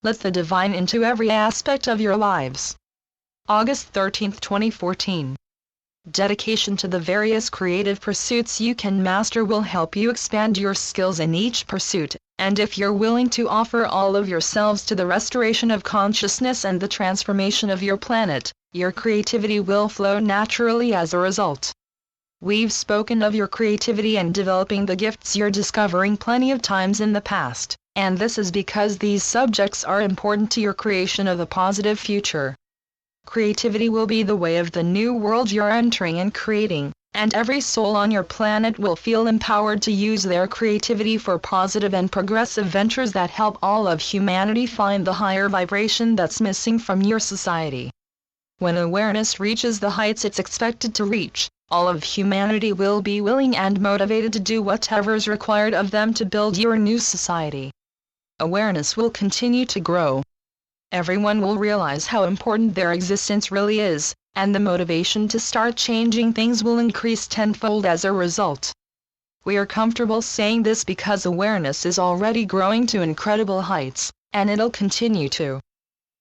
Let the divine into every aspect of your lives. August 13, 2014. Dedication to the various creative pursuits you can master will help you expand your skills in each pursuit, and if you're willing to offer all of yourselves to the restoration of consciousness and the transformation of your planet, your creativity will flow naturally as a result. We've spoken of your creativity and developing the gifts you're discovering plenty of times in the past, and this is because these subjects are important to your creation of a positive future. Creativity will be the way of the new world you're entering and creating, and every soul on your planet will feel empowered to use their creativity for positive and progressive ventures that help all of humanity find the higher vibration that's missing from your society. When awareness reaches the heights it's expected to reach, all of humanity will be willing and motivated to do whatever's required of them to build your new society. Awareness will continue to grow. Everyone will realize how important their existence really is, and the motivation to start changing things will increase tenfold as a result. We are comfortable saying this because awareness is already growing to incredible heights, and it'll continue to.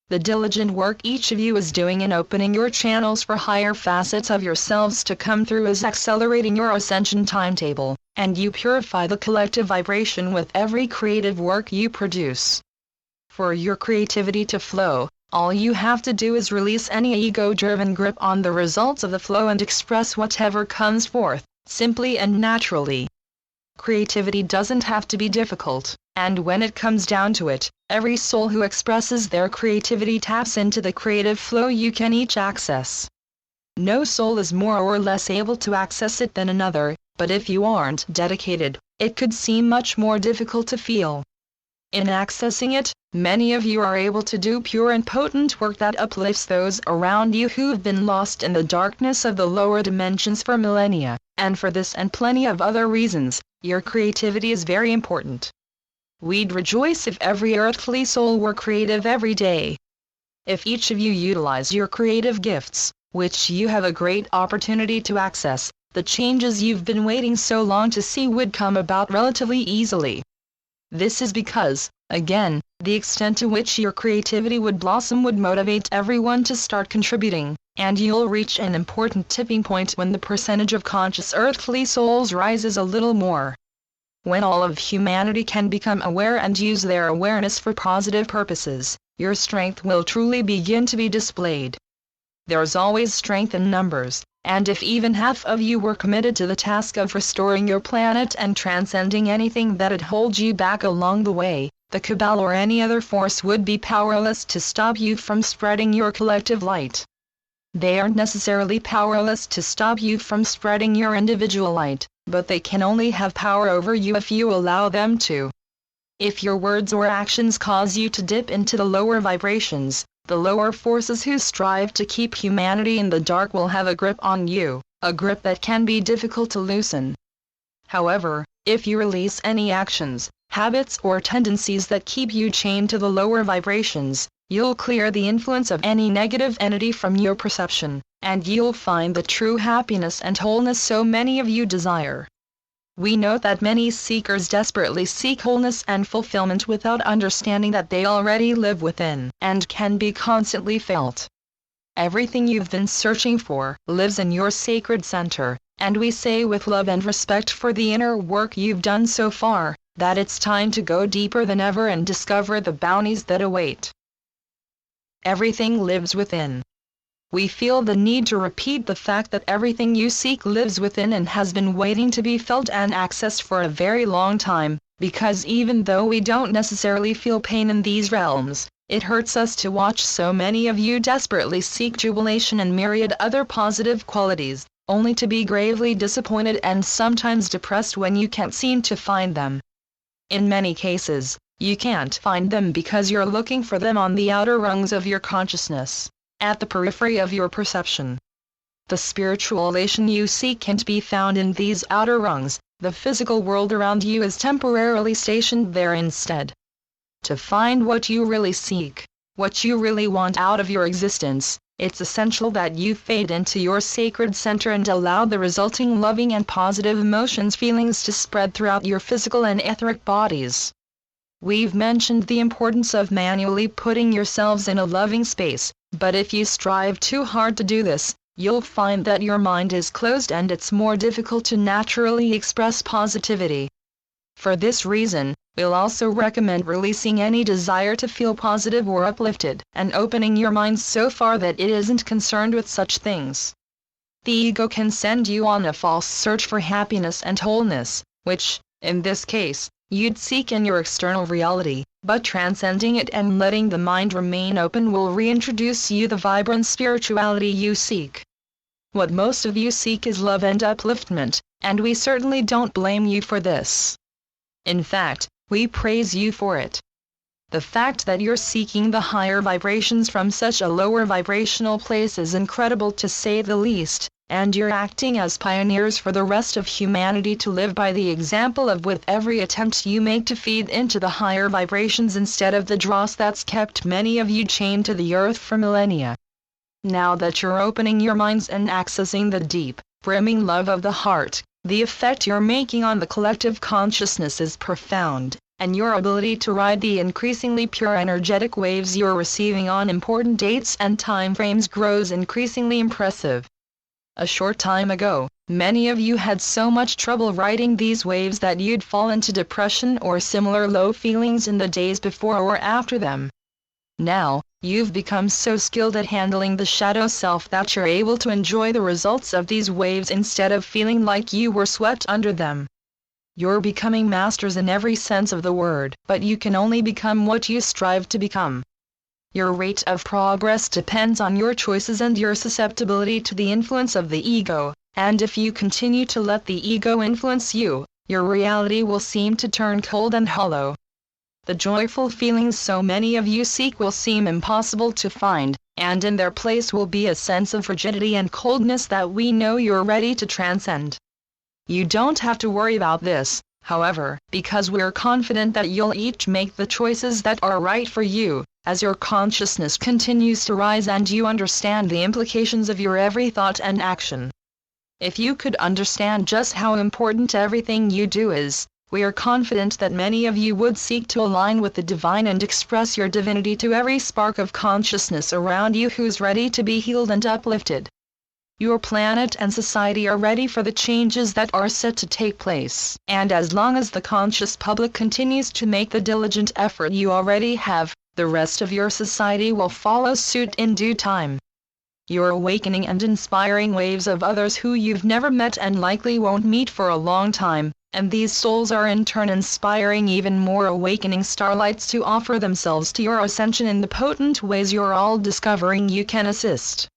The diligent work each of you is doing in opening your channels for higher facets of yourselves to come through is accelerating your ascension timetable, and you purify the collective vibration with every creative work you produce. For your creativity to flow, all you have to do is release any ego-driven grip on the results of the flow and express whatever comes forth, simply and naturally. Creativity doesn't have to be difficult, and when it comes down to it, every soul who expresses their creativity taps into the creative flow you can each access. No soul is more or less able to access it than another, but if you aren't dedicated, it could seem much more difficult to feel. In accessing it, many of you are able to do pure and potent work that uplifts those around you who've been lost in the darkness of the lower dimensions for millennia, and for this and plenty of other reasons, your creativity is very important. We'd rejoice if every earthly soul were creative every day. If each of you utilize your creative gifts, which you have a great opportunity to access, the changes you've been waiting so long to see would come about relatively easily. This is because, again, the extent to which your creativity would blossom would motivate everyone to start contributing, and you'll reach an important tipping point when the percentage of conscious earthly souls rises a little more. When all of humanity can become aware and use their awareness for positive purposes, your strength will truly begin to be displayed. There's always strength in numbers, and if even half of you were committed to the task of restoring your planet and transcending anything that'd hold you back along the way, the cabal or any other force would be powerless to stop you from spreading your collective light. They aren't necessarily powerless to stop you from spreading your individual light, but they can only have power over you if you allow them to. If your words or actions cause you to dip into the lower vibrations, the lower forces who strive to keep humanity in the dark will have a grip on you, a grip that can be difficult to loosen. However, if you release any actions, habits or tendencies that keep you chained to the lower vibrations, you'll clear the influence of any negative entity from your perception, and you'll find the true happiness and wholeness so many of you desire. We note that many seekers desperately seek wholeness and fulfillment without understanding that they already live within and can be constantly felt. Everything you've been searching for lives in your sacred center, and we say with love and respect for the inner work you've done so far, that it's time to go deeper than ever and discover the bounties that await. Everything lives within. We feel the need to repeat the fact that everything you seek lives within and has been waiting to be felt and accessed for a very long time, because even though we don't necessarily feel pain in these realms, it hurts us to watch so many of you desperately seek jubilation and myriad other positive qualities, only to be gravely disappointed and sometimes depressed when you can't seem to find them. In many cases, you can't find them because you're looking for them on the outer rungs of your consciousness, at the periphery of your perception. The spiritual elation you seek can't be found in these outer rungs, the physical world around you is temporarily stationed there instead. To find what you really seek, what you really want out of your existence, it's essential that you fade into your sacred center and allow the resulting loving and positive emotions feelings to spread throughout your physical and etheric bodies. We've mentioned the importance of manually putting yourselves in a loving space, but if you strive too hard to do this, you'll find that your mind is closed and it's more difficult to naturally express positivity. For this reason, we'll also recommend releasing any desire to feel positive or uplifted, and opening your mind so far that it isn't concerned with such things. The ego can send you on a false search for happiness and wholeness, which, in this case, you'd seek in your external reality, but transcending it and letting the mind remain open will reintroduce you the vibrant spirituality you seek. What most of you seek is love and upliftment, and we certainly don't blame you for this. In fact, we praise you for it. The fact that you're seeking the higher vibrations from such a lower vibrational place is incredible to say the least, and you're acting as pioneers for the rest of humanity to live by the example of with every attempt you make to feed into the higher vibrations instead of the dross that's kept many of you chained to the earth for millennia. Now that you're opening your minds and accessing the deep, brimming love of the heart, the effect you're making on the collective consciousness is profound, and your ability to ride the increasingly pure energetic waves you're receiving on important dates and time frames grows increasingly impressive. A short time ago, many of you had so much trouble riding these waves that you'd fall into depression or similar low feelings in the days before or after them. Now, you've become so skilled at handling the shadow self that you're able to enjoy the results of these waves instead of feeling like you were swept under them. You're becoming masters in every sense of the word, but you can only become what you strive to become. Your rate of progress depends on your choices and your susceptibility to the influence of the ego, and if you continue to let the ego influence you, your reality will seem to turn cold and hollow. The joyful feelings so many of you seek will seem impossible to find, and in their place will be a sense of frigidity and coldness that we know you're ready to transcend. You don't have to worry about this, however, because we're confident that you'll each make the choices that are right for you, as your consciousness continues to rise and you understand the implications of your every thought and action. If you could understand just how important everything you do is, we are confident that many of you would seek to align with the divine and express your divinity to every spark of consciousness around you who's ready to be healed and uplifted. Your planet and society are ready for the changes that are set to take place, and as long as the conscious public continues to make the diligent effort you already have, the rest of your society will follow suit in due time. You're awakening and inspiring waves of others who you've never met and likely won't meet for a long time, and these souls are in turn inspiring even more awakening starlights to offer themselves to your ascension in the potent ways you're all discovering you can assist.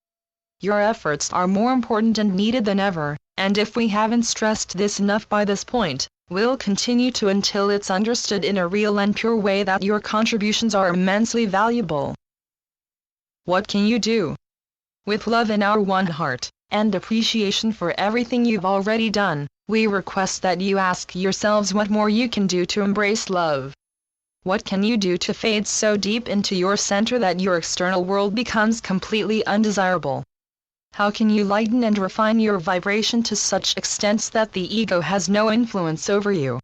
Your efforts are more important and needed than ever, and if we haven't stressed this enough by this point, we'll continue to until it's understood in a real and pure way that your contributions are immensely valuable. What can you do? With love in our one heart, and appreciation for everything you've already done, we request that you ask yourselves what more you can do to embrace love. What can you do to fade so deep into your center that your external world becomes completely undesirable? How can you lighten and refine your vibration to such extents that the ego has no influence over you?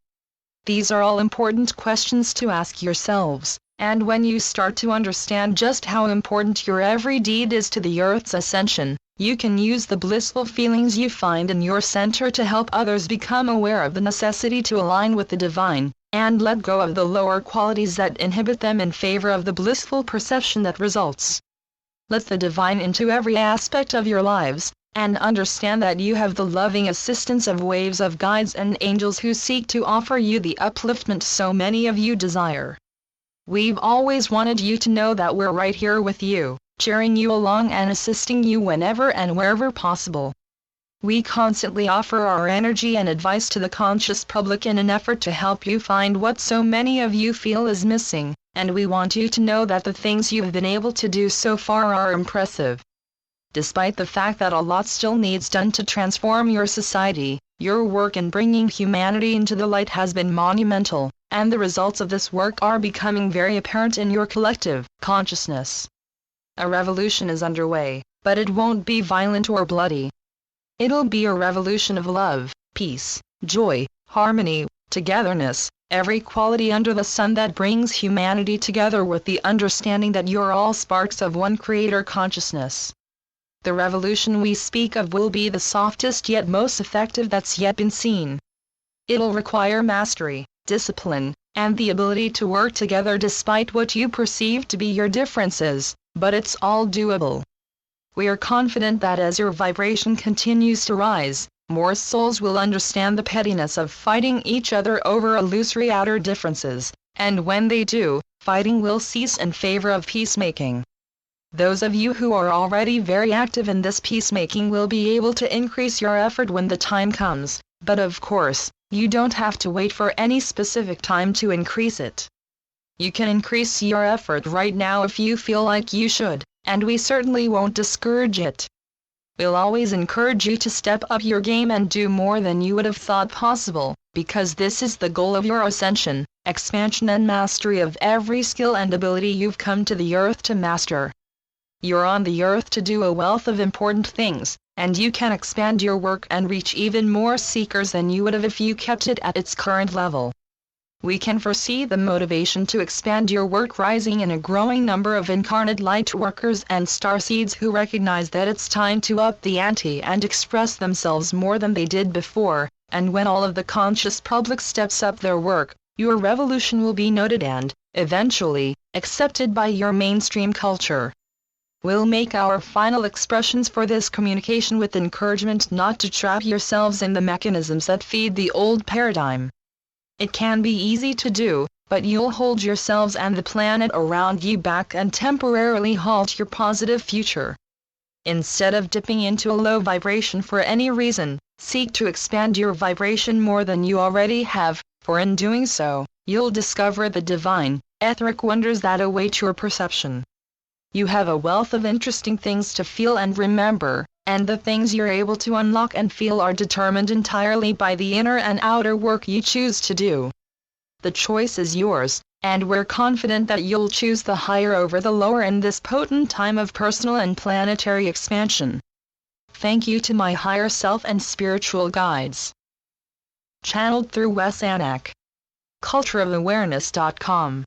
These are all important questions to ask yourselves, and when you start to understand just how important your every deed is to the Earth's ascension, you can use the blissful feelings you find in your center to help others become aware of the necessity to align with the divine, and let go of the lower qualities that inhibit them in favor of the blissful perception that results. Let the divine into every aspect of your lives, and understand that you have the loving assistance of waves of guides and angels who seek to offer you the upliftment so many of you desire. We've always wanted you to know that we're right here with you, cheering you along and assisting you whenever and wherever possible. We constantly offer our energy and advice to the conscious public in an effort to help you find what so many of you feel is missing, and we want you to know that the things you've been able to do so far are impressive. Despite the fact that a lot still needs done to transform your society, your work in bringing humanity into the light has been monumental, and the results of this work are becoming very apparent in your collective consciousness. A revolution is underway, but it won't be violent or bloody. It'll be a revolution of love, peace, joy, harmony, togetherness, every quality under the sun that brings humanity together with the understanding that you're all sparks of one creator consciousness. The revolution we speak of will be the softest yet most effective that's yet been seen. It'll require mastery, discipline, and the ability to work together despite what you perceive to be your differences, but it's all doable. We are confident that as your vibration continues to rise, more souls will understand the pettiness of fighting each other over illusory outer differences, and when they do, fighting will cease in favor of peacemaking. Those of you who are already very active in this peacemaking will be able to increase your effort when the time comes, but of course, you don't have to wait for any specific time to increase it. You can increase your effort right now if you feel like you should, and we certainly won't discourage it. We'll always encourage you to step up your game and do more than you would have thought possible, because this is the goal of your ascension, expansion and mastery of every skill and ability you've come to the earth to master. You're on the earth to do a wealth of important things, and you can expand your work and reach even more seekers than you would have if you kept it at its current level. We can foresee the motivation to expand your work rising in a growing number of incarnate light workers and starseeds who recognize that it's time to up the ante and express themselves more than they did before, and when all of the conscious public steps up their work, your revolution will be noted and, eventually, accepted by your mainstream culture. We'll make our final expressions for this communication with encouragement not to trap yourselves in the mechanisms that feed the old paradigm. It can be easy to do, but you'll hold yourselves and the planet around you back and temporarily halt your positive future. Instead of dipping into a low vibration for any reason, seek to expand your vibration more than you already have, for in doing so, you'll discover the divine, etheric wonders that await your perception. You have a wealth of interesting things to feel and remember, and the things you're able to unlock and feel are determined entirely by the inner and outer work you choose to do. The choice is yours, and we're confident that you'll choose the higher over the lower in this potent time of personal and planetary expansion. Thank you to my higher self and spiritual guides. Channeled through Wes Anak. cultureofawareness.com